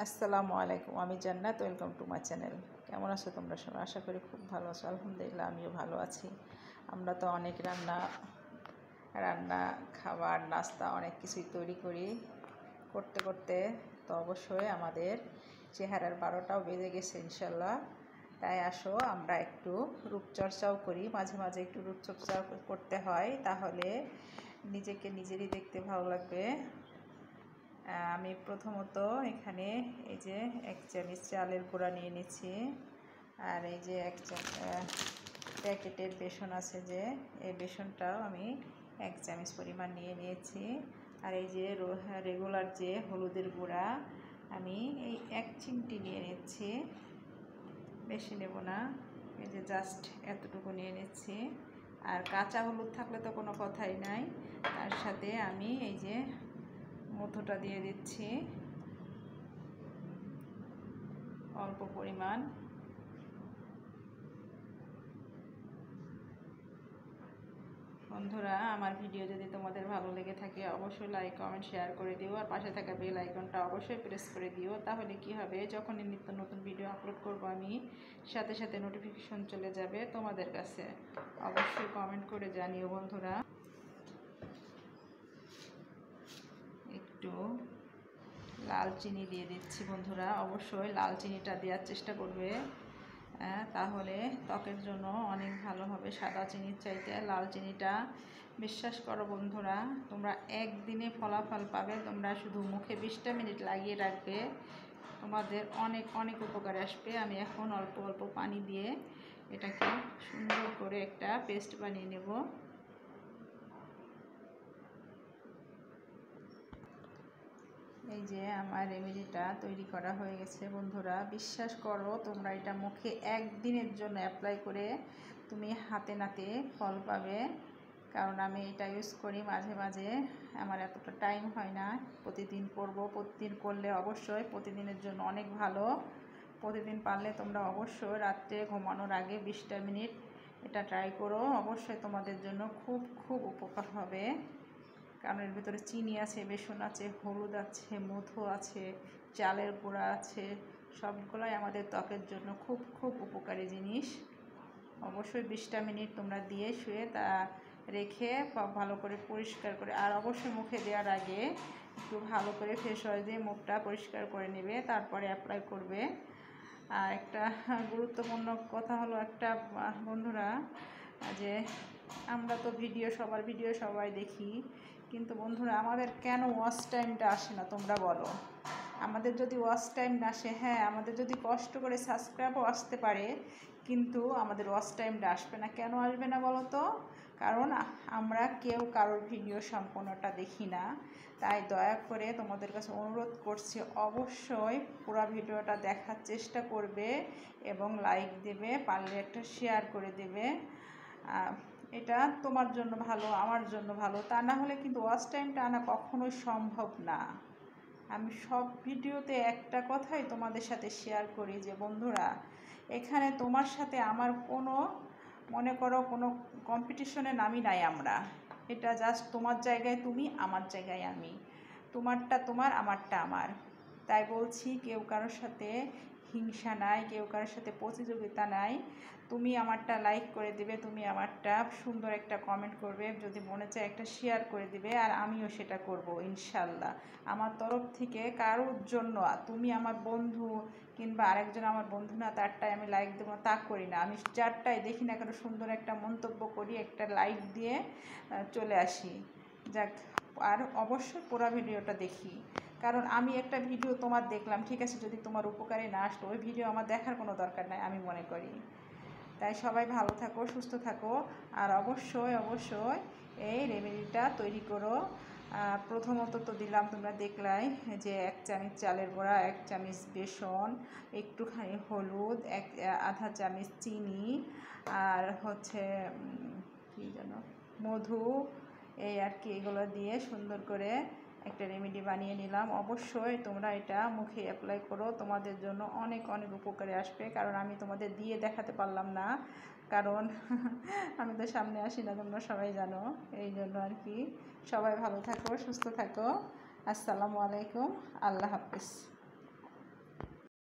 আসসালামু আলাইকুম, আমি জান্নাত। Welcome to my channel. কেমন আছো তোমরা সবাই? আশা করি খুব ভালো আছো। আলহামদুলিল্লাহ, আমিও ভালো আছি। আমরা তো অনেক রান্না খাবার নাস্তা অনেক কিছুই তৈরি করি। করতে করতে তো অবশ্যই আমাদের চেহারার 12টাও বেজে গেছে ইনশাল্লাহ। তাই আসো আমরা একটু রূপচর্চাও করি। মাঝে মাঝে একটু রূপচর্চা করতে হয়, তাহলে নিজেকে নিজেরই দেখতে ভালো লাগবে। আমি প্রথমত এখানে এই যে 1 চামচ চালের গুঁড়া নিয়ে নিচ্ছি, আর এই যে 1 প্যাকেটের বেসন আছে, যে এই বেসনটাও আমি 1 চামচ পরিমাণ নিয়ে নিয়েছি। আর এই যে রেগুলার যে হলুদের গুঁড়া আমি এই 1 চিমটি নিয়ে নিচ্ছি, বেশি নেব না, এই যে জাস্ট এতটুকু নিয়ে নিচ্ছি। আর কাঁচা হলুদ থাকলে তো কোনো কথাই নাই। তার সাথে আমি এই যে মধুটা দিয়ে দিচ্ছি অল্প পরিমাণ। বন্ধুরা, আমার ভিডিও যদি তোমাদের ভালো লেগে থাকে অবশ্যই লাইক কমেন্ট শেয়ার করে দিও, আর পাশে থাকা বেল আইকনটা অবশ্যই প্রেস করে দিও। তাহলে কি হবে, যখনই নিত্য নতুন ভিডিও আপলোড করব আমি সাথে সাথে নোটিফিকেশন চলে যাবে তোমাদের কাছে। অবশ্যই কমেন্ট করে জানিও বন্ধুরা। একটু লাল চিনি দিয়ে দিচ্ছি বন্ধুরা, অবশ্যই লাল চিনিটা দেওয়ার চেষ্টা করবে, তাহলে ত্বকের জন্য অনেক ভালো হবে। সাদা চিনির চাইতে লাল চিনিটা, বিশ্বাস করো বন্ধুরা, তোমরা একদিনে ফলাফল পাবে। তোমরা শুধু মুখে 20টা মিনিট লাগিয়ে রাখবে, তোমাদের অনেক অনেক উপকারে আসবে। আমি এখন অল্প অল্প পানি দিয়ে এটাকে সুন্দর করে একটা পেস্ট বানিয়ে নেব। এই যে আমার রেমেডিটা তৈরি করা হয়ে গেছে বন্ধুরা। বিশ্বাস করো, তোমরা এটা মুখে একদিনের জন্য অ্যাপ্লাই করে তুমি হাতে নাতে ফল পাবে। কারণ আমি এটা ইউজ করি মাঝে মাঝে, আমার এতটা টাইম হয় না প্রতিদিন করব। প্রতিদিন করলে অবশ্যই প্রতিদিনের জন্য অনেক ভালো। প্রতিদিন পারলে তোমরা অবশ্যই রাত্রে ঘুমানোর আগে 20টা মিনিট এটা ট্রাই করো, অবশ্যই তোমাদের জন্য খুব খুব উপকার হবে। কারণ এর ভিতরে চিনি আছে, বেসন আছে, হলুদ আছে, মধু আছে, চালের গুঁড়া আছে, সবগুলোই আমাদের ত্বকের জন্য খুব খুব উপকারী জিনিস। অবশ্যই 20টা মিনিট তোমরা দিয়ে শুয়ে তা রেখে ভালো করে পরিষ্কার করে, আর অবশ্যই মুখে দেওয়ার আগে একটু ভালো করে ফেস ওয়াশ দিয়ে মুখটা পরিষ্কার করে নেবে, তারপরে অ্যাপ্লাই করবে। আর একটা গুরুত্বপূর্ণ কথা হলো একটা বন্ধুরা, যে আমরা তো সবার ভিডিও সবাই দেখি, কিন্তু বন্ধুরা আমাদের কেন ওয়াচ টাইমটা আসে না তোমরা বলো? আমাদের যদি ওয়াচ টাইম না আসে, হ্যাঁ আমাদের যদি কষ্ট করে সাবস্ক্রাইবও আসতে পারে, কিন্তু আমাদের ওয়াচ টাইমটা আসবে না। কেন আসবে না বলো তো? কারণ আমরা কেউ কারোর ভিডিও সম্পূর্ণটা দেখি না। তাই দয়া করে তোমাদের কাছে অনুরোধ করছি, অবশ্যই পুরো ভিডিওটা দেখার চেষ্টা করবে এবং লাইক দেবে, পারলে একটা শেয়ার করে দেবে। এটা তোমার জন্য ভালো, আমার জন্য ভালো। তা না হলে কিন্তু ওয়াচ টাইমটা আনা কখনোই সম্ভব না। আমি সব ভিডিওতে একটা কথাই তোমাদের সাথে শেয়ার করি, যে বন্ধুরা, এখানে তোমার সাথে আমার কোনো, মনে করো কোনো কম্পিটিশনে নামি নাই আমরা। এটা জাস্ট তোমার জায়গায় তুমি, আমার জায়গায় আমি, তোমারটা তোমার, আমারটা আমার। তাই বলছি, কেউ কারোর সাথে হিংসা নাই, কেউ কারোর সাথে প্রতিযোগিতা নাই। তুমি আমারটা লাইক করে দিবে, তুমি আমারটা সুন্দর একটা কমেন্ট করবে, যদি মনে চায় একটা শেয়ার করে দিবে, আর আমিও সেটা করব ইনশাল্লাহ। আমার তরফ থেকে কারোর জন্য, তুমি আমার বন্ধু কিংবা আরেকজন আমার বন্ধু না, তারটাই আমি লাইক দেবো তা করি না। আমি যারটাই দেখি না কেন সুন্দর একটা মন্তব্য করি, একটা লাইক দিয়ে চলে আসি। যাক, আর অবশ্যই পুরো ভিডিওটা দেখি। কারণ আমি একটা ভিডিও তোমার দেখলাম, ঠিক আছে, যদি তোমার উপকারে না আসলো, ওই ভিডিও আমার দেখার কোনো দরকার নাই আমি মনে করি। তাই সবাই ভালো থাকো, সুস্থ থাকো, আর অবশ্যই অবশ্যই এই রেমেডিটা তৈরি করো। প্রথমত তো দিলাম, তোমরা দেখলাই, যে 1 চামচ চালের গুঁড়া, 1 চামচ বেসন, একটুখানি হলুদ, আধা চামচ চিনি, আর হচ্ছে কী যেন, মধু, এই আর কি, এগুলো দিয়ে সুন্দর করে একটা রেমেডি বানিয়ে নিলাম। অবশ্যই তোমরা এটা মুখে অ্যাপ্লাই করো, তোমাদের জন্য অনেক অনেক উপকারে আসবে। কারণ আমি তোমাদের দিয়ে দেখাতে পারলাম না, কারণ আমি তো সামনে আসি না, তোমরা সবাই জানো, এই জন্য আর কি। সবাই ভালো থাকো, সুস্থ থাকো। আসসালামু আলাইকুম, আল্লাহ হাফিজ।